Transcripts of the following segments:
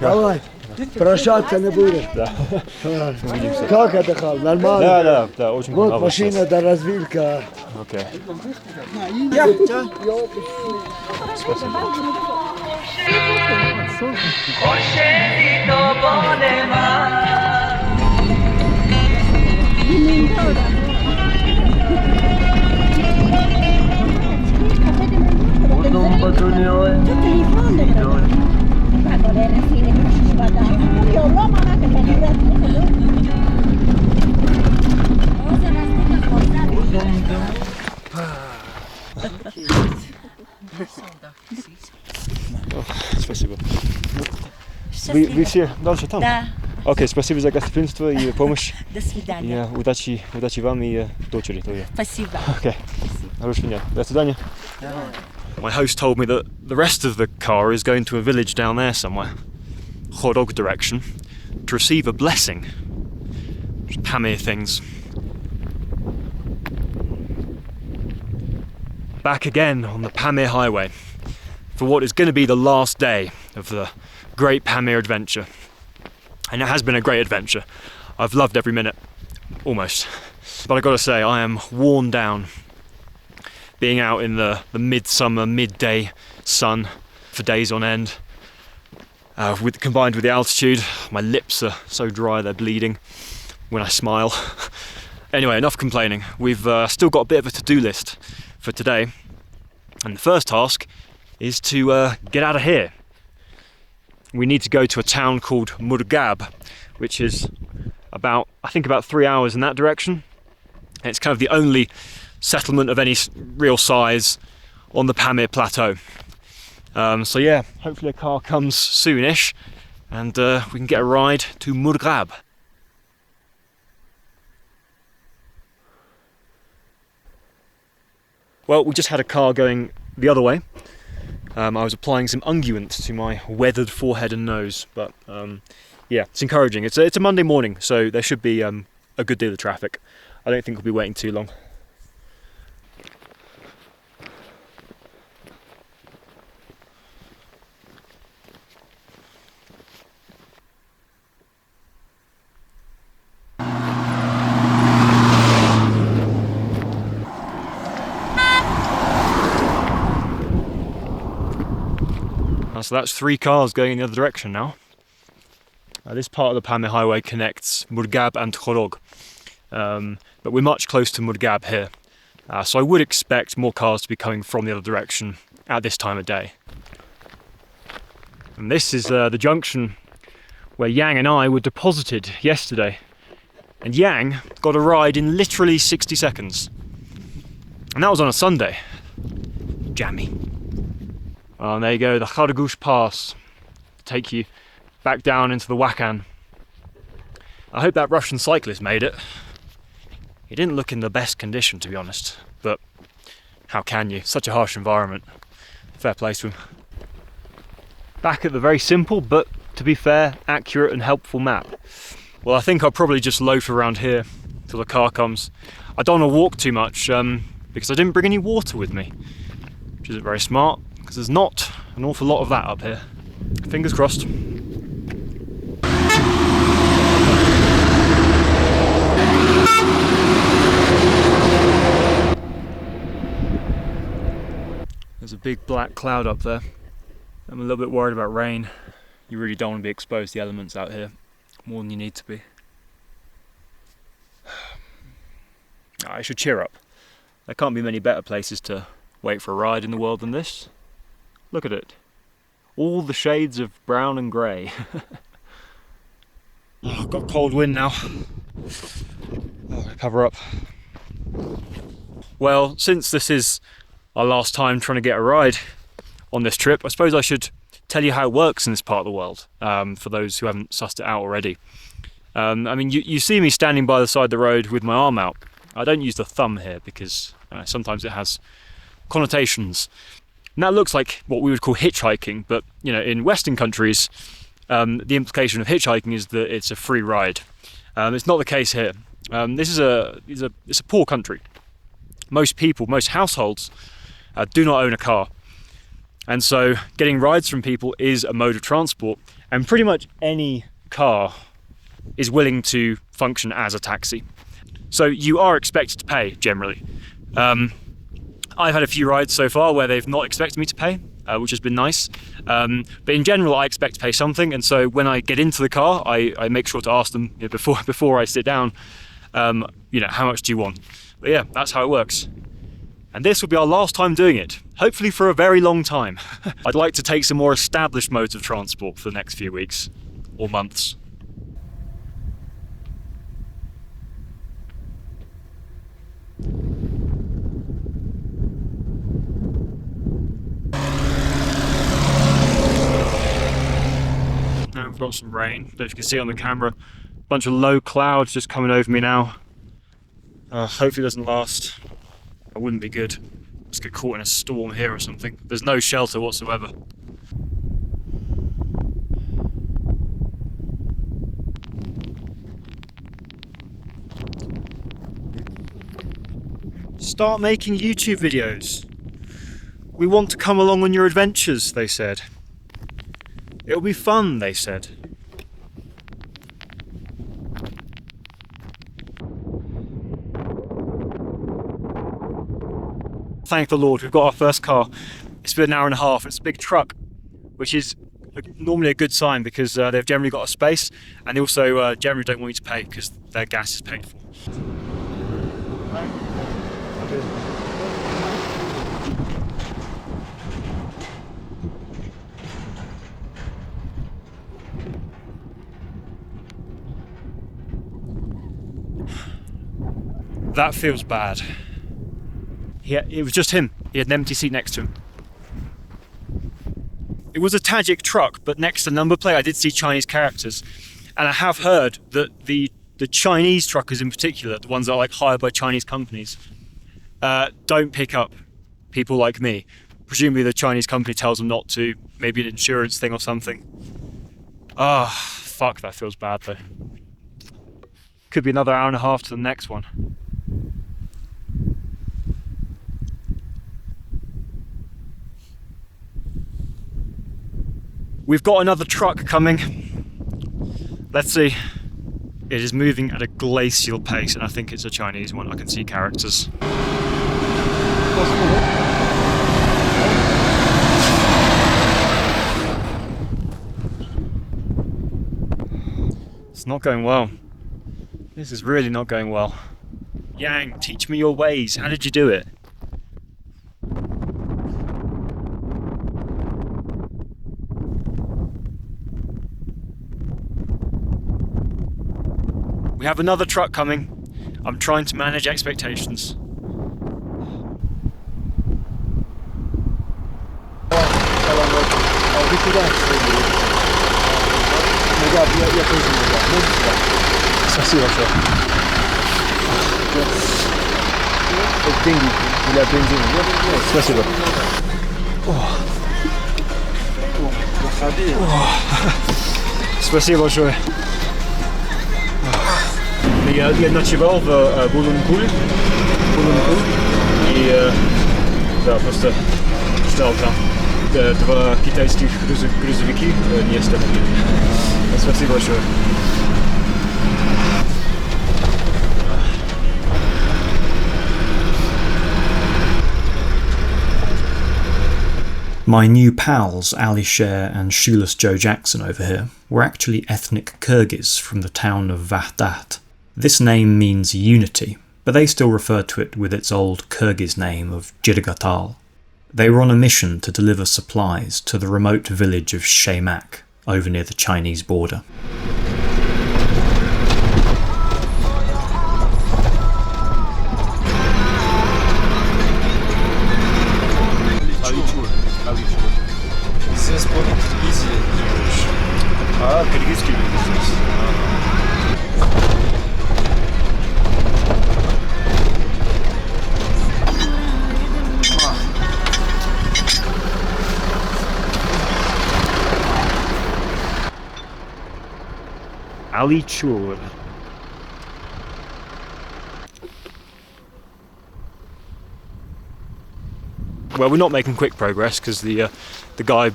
Давай. Прощаться не будешь. Да. Увидимся. Как отдыхал? Нормально? Да, очень Вот понравилось. машина до развилка. Окей. Спасибо. Спасибо. Вы все дальше там? Да. Окей, спасибо за гостеприимство и помощь. До свидания. И удачи вам и дочери тоже. Спасибо. Okay. Хорошего дня. До свидания. My host told me that the rest of the car is going to a village down there somewhere, Khorog direction, to receive a blessing. Pamir things. Back again on the Pamir Highway for what is going to be the last day of the great Pamir adventure. And it has been a great adventure. I've loved every minute, almost. But I've got to say, I am worn down being out in the midsummer, midday sun for days on end. Combined with the altitude, my lips are so dry they're bleeding when I smile. Anyway, enough complaining. We've still got a bit of a to-do list for today. And the first task is to get out of here. We need to go to a town called Murghab, which is about 3 hours in that direction. And it's kind of the only settlement of any real size on the Pamir plateau. So yeah, hopefully a car comes soonish and we can get a ride to Murghab. Well, we just had a car going the other way. I was applying some unguent to my weathered forehead and nose, but yeah, it's encouraging. It's a Monday morning, so there should be a good deal of traffic. I don't think we'll be waiting too long. So that's 3 cars going in the other direction now. This part of the Pamir Highway connects Murghab and Khorog, but we're much closer to Murghab here. So I would expect more cars to be coming from the other direction at this time of day. And this is the junction where Yang and I were deposited yesterday. And Yang got a ride in literally 60 seconds. And that was on a Sunday. Jammy. And there you go, the Khargush Pass to take you back down into the Wakhan. I hope that Russian cyclist made it. He didn't look in the best condition, to be honest, but how can you? Such a harsh environment. Fair play to him. Back at the very simple, but to be fair, accurate and helpful map. Well, I think I'll probably just loaf around here till the car comes. I don't want to walk too much because I didn't bring any water with me, which isn't very smart, because there's not an awful lot of that up here. Fingers crossed. There's a big black cloud up there. I'm a little bit worried about rain. You really don't want to be exposed to the elements out here, more than you need to be. I should cheer up. There can't be many better places to wait for a ride in the world than this. Look at it. All the shades of brown and grey. Oh, I've got cold wind now. Oh, cover up. Well, since this is our last time trying to get a ride on this trip, I suppose I should tell you how it works in this part of the world, for those who haven't sussed it out already. I mean, you see me standing by the side of the road with my arm out. I don't use the thumb here because sometimes it has connotations. And that looks like what we would call hitchhiking, but you know, in Western countries, the implication of hitchhiking is that it's a free ride. It's not the case here. This is it's a poor country. Most people, most households, do not own a car. And so getting rides from people is a mode of transport, and pretty much any car is willing to function as a taxi. So you are expected to pay generally. I've had a few rides so far where they've not expected me to pay, which has been nice. But in general, I expect to pay something, and so when I get into the car, I make sure to ask them, you know, before I sit down, you know, how much do you want? But yeah, that's how it works. And this will be our last time doing it, hopefully for a very long time. I'd like to take some more established modes of transport for the next few weeks or months. Now we've got some rain, don't know if you can see on the camera. A bunch of low clouds just coming over me now. Hopefully it doesn't last. It wouldn't be good. Let's get caught in a storm here or something. There's no shelter whatsoever. Start making YouTube videos. We want to come along on your adventures, they said. It'll be fun, they said. Thank the Lord, we've got our first car. It's been an hour and a half. It's a big truck, which is normally a good sign because they've generally got a space, and they also generally don't want you to pay because their gas is paid for. That feels bad. It was just him. He had an empty seat next to him. It was a Tajik truck, but next to the number plate I did see Chinese characters. And I have heard that the Chinese truckers in particular, the ones that are like hired by Chinese companies, don't pick up people like me. Presumably the Chinese company tells them not to, maybe an insurance thing or something. Ah, fuck, that feels bad though. Could be another hour and a half to the next one. We've got another truck coming. Let's see. It is moving at a glacial pace, and I think it's a Chinese one. I can see characters. It's not going well. This is really not going well. Yang, teach me your ways. How did you do it? We have another truck coming. I'm trying to manage expectations. Спасибо большое. Деньги для бензина. Спасибо. Спасибо большое. Я ночевал в Bulunkul и да, просто ждал там. Два китайских грузовики не остановили. Спасибо большое. My new pals, Alichur and Shoeless Joe Jackson over here, were actually ethnic Kyrgyz from the town of Vahdat. This name means unity, but they still refer to it with its old Kyrgyz name of Jirgatal. They were on a mission to deliver supplies to the remote village of Shaymak, over near the Chinese border. Киргизский бизнес. Alichur. Well, we're not making quick progress because the guy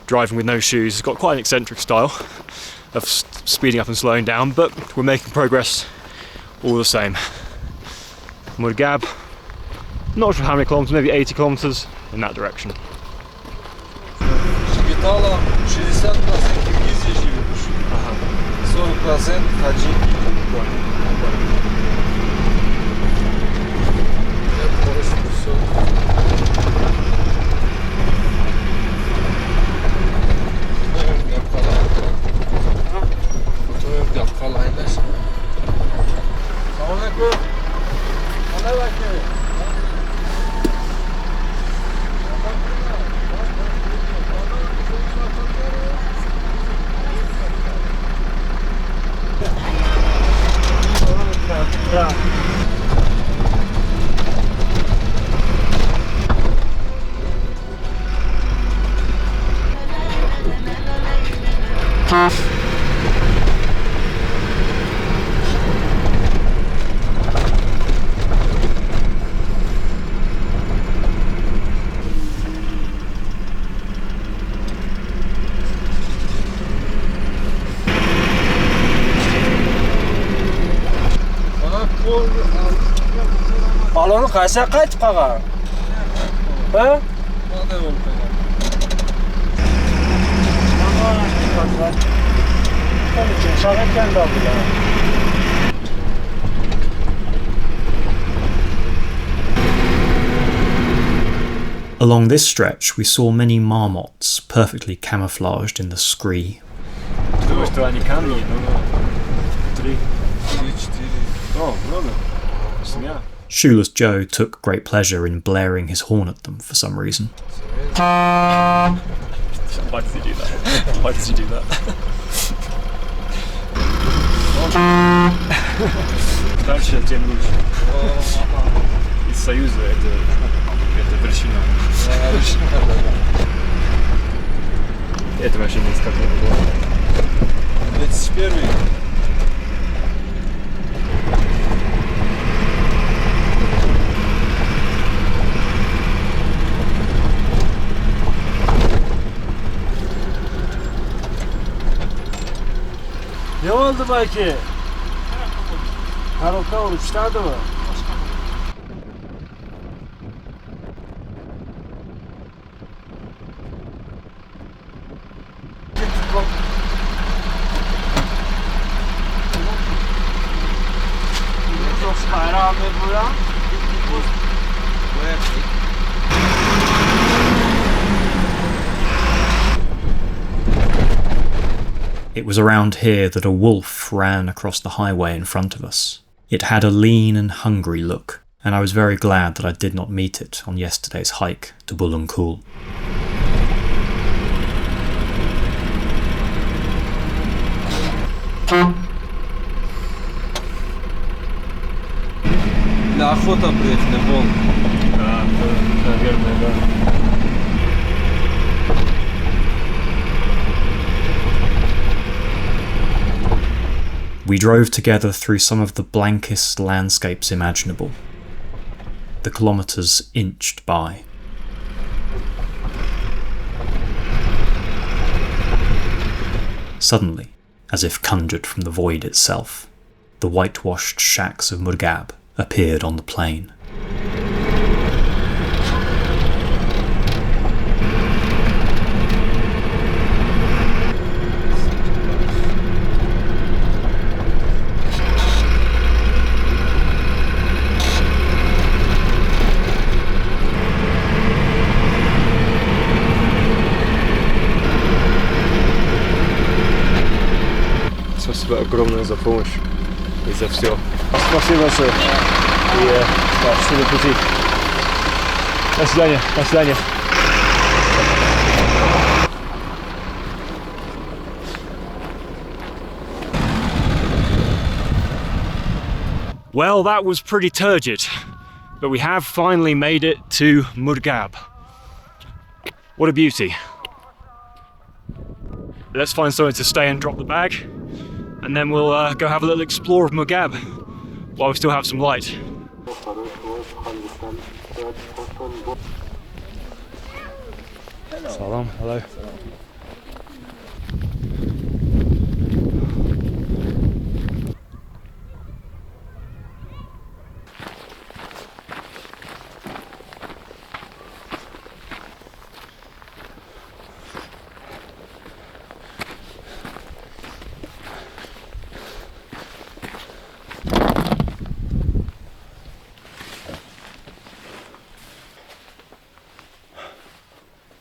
driving with no shoes has got quite an eccentric style of speeding up and slowing down, but we're making progress all the same. Murghab, not sure how many kilometres, maybe 80 kilometres in that direction. Шпитала 60% киргизии живет, 40% таджики. Balonu qaysa qaytib qolgan? Ha? Qanday bo'lib qolgan? Along this stretch, we saw many marmots perfectly camouflaged in the scree. Shoeless Joe took great pleasure in blaring his horn at them for some reason. Why does he do that? Why does he do that? Дальше тем лучше. Из Союза это причина. Это вообще не как не было. 31. Ne oldu belki? Karokta uçlardı mı? It was around here that a wolf ran across the highway in front of us. It had a lean and hungry look, and I was very glad that I did not meet it on yesterday's hike to Bulunkul. Для охоты приехали, волк. Наверное, да. We drove together through some of the blankest landscapes imaginable. The kilometres inched by. Suddenly, as if conjured from the void itself, the whitewashed shacks of Murghab appeared on the plain. Спасибо огромное за помощь и за все. Спасибо большое. И счастливого пути. До свидания. До свидания. Well, that was pretty turgid, but we have finally made it to Murghab. What a beauty. Let's find somewhere to stay and drop the bag, and then we'll go have a little explore of Murghab while we still have some light. Salam, hello.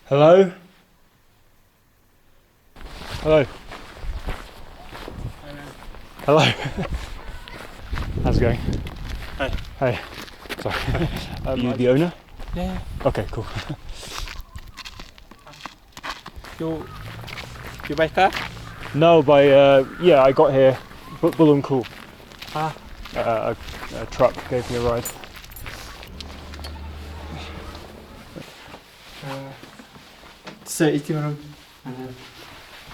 Hello? Hello? Hello? How's it going? Hi. Hey. Sorry. Are you the owner? Yeah. Okay, cool. You buy car? No, I got here, Bulunkul. Ah. A truck gave me a ride. It's 80 room.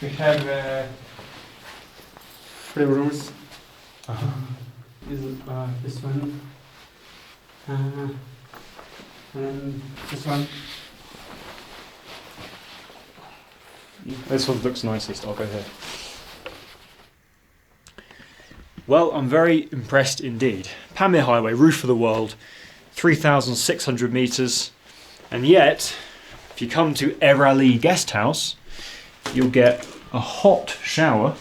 We have 3 rooms. This one. And this one. This one looks nicest, I'll go here. Well, I'm very impressed indeed. Pamir Highway, roof of the world, 3,600 metres, and yet, if you come to Erali guesthouse, you'll get a hot shower,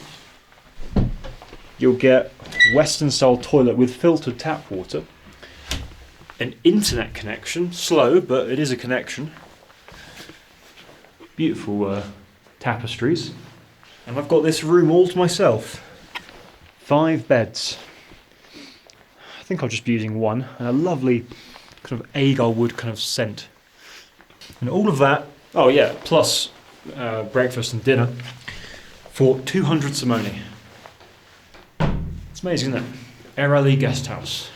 you'll get Western style toilet with filtered tap water, an internet connection, slow but it is a connection, beautiful tapestries, and I've got this room all to myself. 5 beds. I think I'll just be using one, and a lovely kind of agar wood kind of scent. And all of that, oh yeah, plus breakfast and dinner for 200 simoni. It's amazing, isn't it? Erali guesthouse.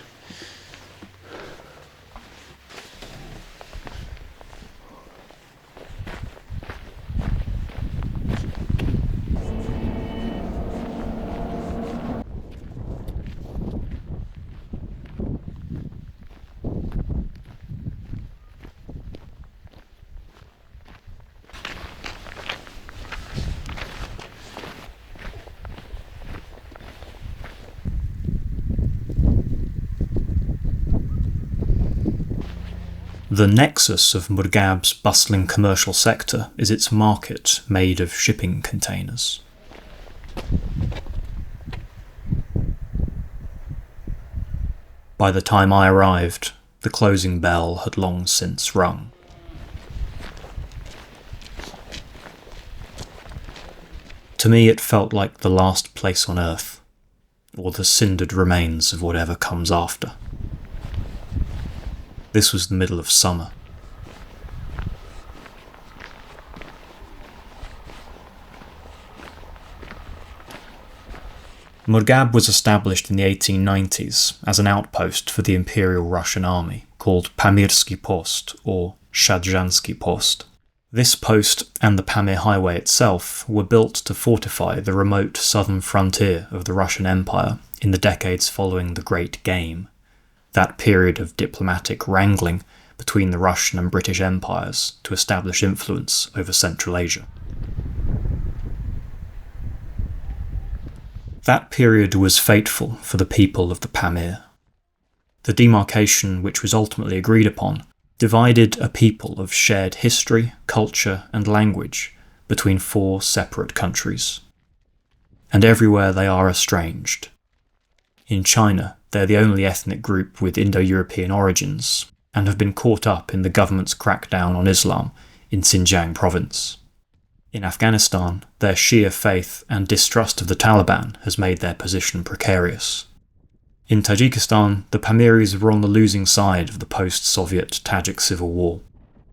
The nexus of Murghab's bustling commercial sector is its market made of shipping containers. By the time I arrived, the closing bell had long since rung. To me it felt like the last place on earth, or the cindered remains of whatever comes after. This was the middle of summer. Murghab was established in the 1890s as an outpost for the Imperial Russian Army called Pamirsky Post or Shadjansky Post. This post and the Pamir Highway itself were built to fortify the remote southern frontier of the Russian Empire in the decades following the Great Game, that period of diplomatic wrangling between the Russian and British empires to establish influence over Central Asia. That period was fateful for the people of the Pamir. The demarcation, which was ultimately agreed upon, divided a people of shared history, culture and language between 4 separate countries. And everywhere they are estranged. In China, they're the only ethnic group with Indo-European origins and have been caught up in the government's crackdown on Islam in Xinjiang province. In Afghanistan, their Shia faith and distrust of the Taliban has made their position precarious. In Tajikistan, the Pamiris were on the losing side of the post-Soviet Tajik civil war,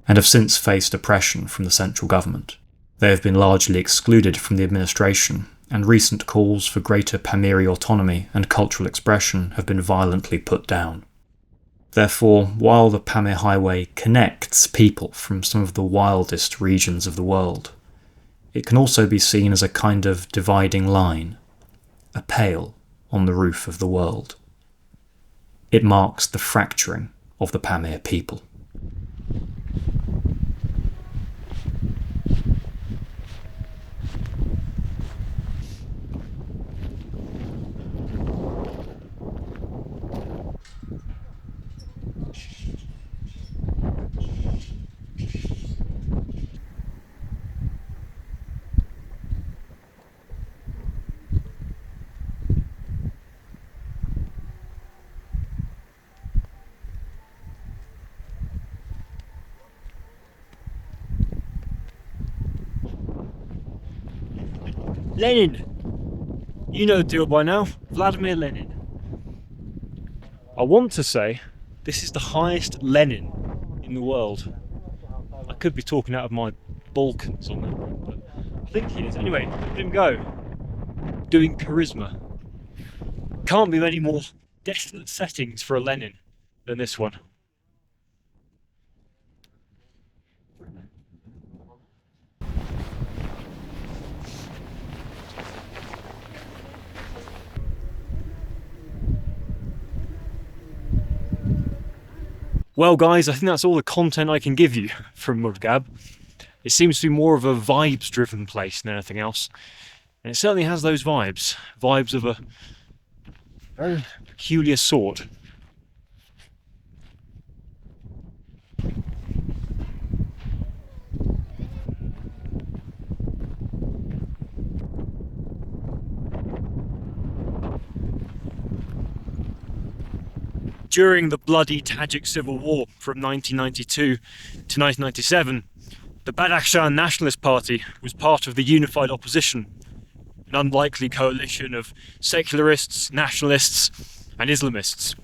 and have since faced oppression from the central government. They have been largely excluded from the administration, and recent calls for greater Pamiri autonomy and cultural expression have been violently put down. Therefore, while the Pamir Highway connects people from some of the wildest regions of the world, it can also be seen as a kind of dividing line, a pale on the roof of the world. It marks the fracturing of the Pamir people. Lenin! You know the deal by now. Vladimir Lenin. I want to say this is the highest Lenin in the world. I could be talking out of my Balkans on that one, but I think he is. Anyway, let him go. Doing charisma. Can't be many more desolate settings for a Lenin than this one. Well guys, I think that's all the content I can give you from Murghab. It seems to be more of a vibes driven place than anything else. And it certainly has those vibes. Vibes of a very peculiar sort. During the bloody Tajik civil war from 1992 to 1997, the Badakhshan Nationalist Party was part of the unified opposition, an unlikely coalition of secularists, nationalists and Islamists.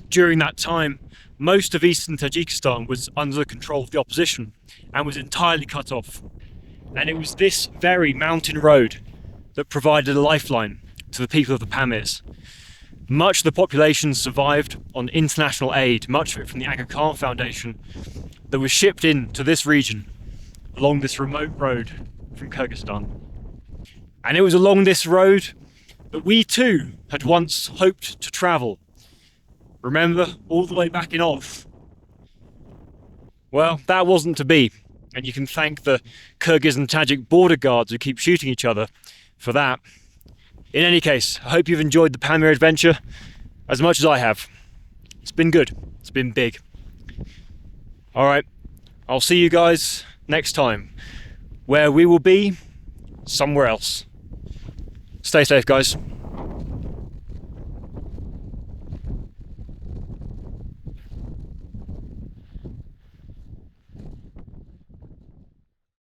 During that time, most of eastern Tajikistan was under the control of the opposition and was entirely cut off. And it was this very mountain road that provided a lifeline to the people of the Pamirs. Much of the population survived on international aid, much of it from the Aga Khan Foundation, that was shipped in to this region along this remote road from Kyrgyzstan. And it was along this road that we too had once hoped to travel. Remember, all the way back in Oz. Well, that wasn't to be, and you can thank the Kyrgyz and Tajik border guards who keep shooting each other for that. In any case, I hope you've enjoyed the Pamir adventure as much as I have. It's been good. It's been big. Alright, I'll see you guys next time, where we will be somewhere else. Stay safe, guys.